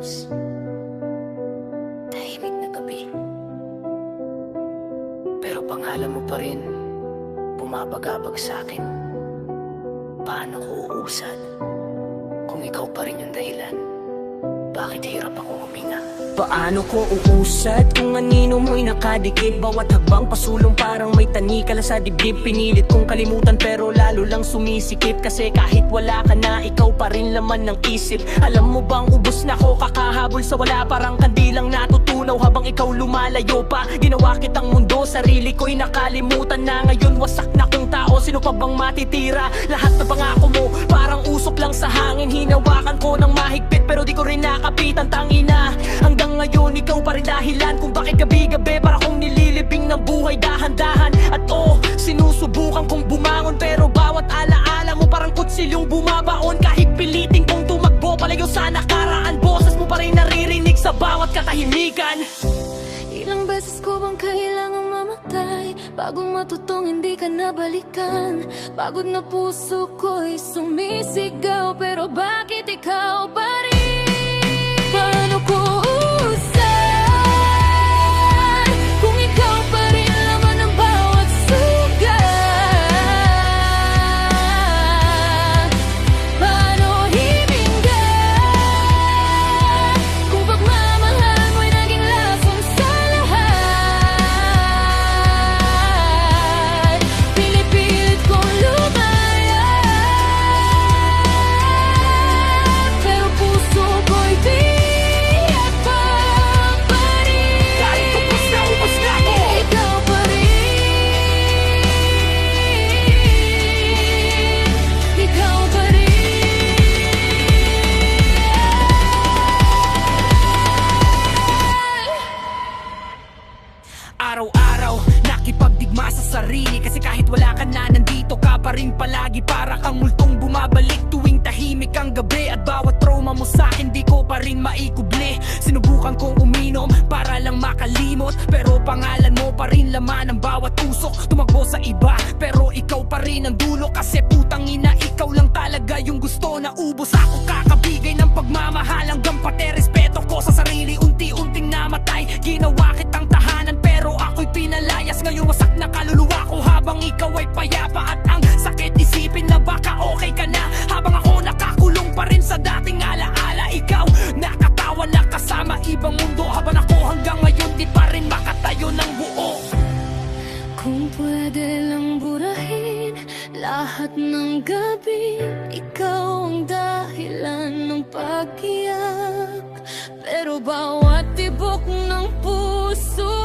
Tapos tahimik na gabi, pero pangalan mo pa rin bumabagabag sa akin. Paano ko uusad kung ikaw pa rin yung dahilan? Bakit hirap akong huminga? Paano ko uusad kung anino mo'y nakadikit? Bawat hagbang pasulong parang may tanikala sa dibdib. Pinilit kong kalimutan pero lalo lang sumisikip. Kasi kahit wala ka na, ikaw pa rin laman ng isip. Alam mo bang ubos na ko kakahabol sa wala? Parang kandilang natutunaw habang ikaw lumalayo pa. Ginawa kitang mundo, sarili ko'y nakalimutan na. Ngayon wasak na kong tao, sino pa bang matitira? Lahat na pangako mo parang usok lang sa hangin. Hinawakan ko ng mahigpit pero di ko rin nakapitan. Tangina, hanggang ngayon ikaw pa rin dahilan kung bakit gabi-gabi para kong nililibing ng buhay dahan-dahan. At sinusubukan kong bumangon pero bawat alaala mo parang kutsilyong bumabaon. Kahit piliting kong tumakbo palayo sa nakaraan, boses mo pa rin naririnig sa bawat katahimikan. Ilang beses ko bang kailangang mamatay bago matutong hindi ka nabalikan? Pagod na puso ko'y sumisigaw pero bakit ikaw pa rin? Paano ko uusad kung ikaw pa rin laman ng bawat sugat? Paano himinga kung pagmamahal mo'y naging lason sa lahat? Pinipilit kong lumaya pero puso ko'y biyak pa rin. Kahit upos na ako, Ikaw pa rin. Ikaw pa rin. araw-araw nakipagdigma sa sarili. Kasi kahit wala ka na, nandito ka pa rin palagi. Para kang multong bumabalik tuwing tahimik ang gabi. At bawat trauma mo sa'kin di ko pa rin maikubli. Sinubukan kong uminom para lang makalimot, pero pangalan mo pa rin laman ng bawat usok. Tumakbo sa iba pero ikaw pa rin ang dulo. Kasi putang ina, ikaw lang talaga yung gusto na ubos. Ako kakabigay ng pagmamahal hanggang pati respeto ko sa sarili unti-unting namatay. Ginawa kitang tahanan pero ako'y pinalayas. Ngayon wasak na kaluluwa ko habang ikaw ay payapa. At ang sakit isipin na baka okay ka na habang ako nakakulong pa rin sa dating alaala. Ikaw nakatawa na kasama ibang mundo habang ako hanggang ngayon di pa rin makatayo ng buo. Kung pwede lang burahin lahat ng gabi, ikaw ang dahilan ng pag-iyak. Pero bawat tibok ng puso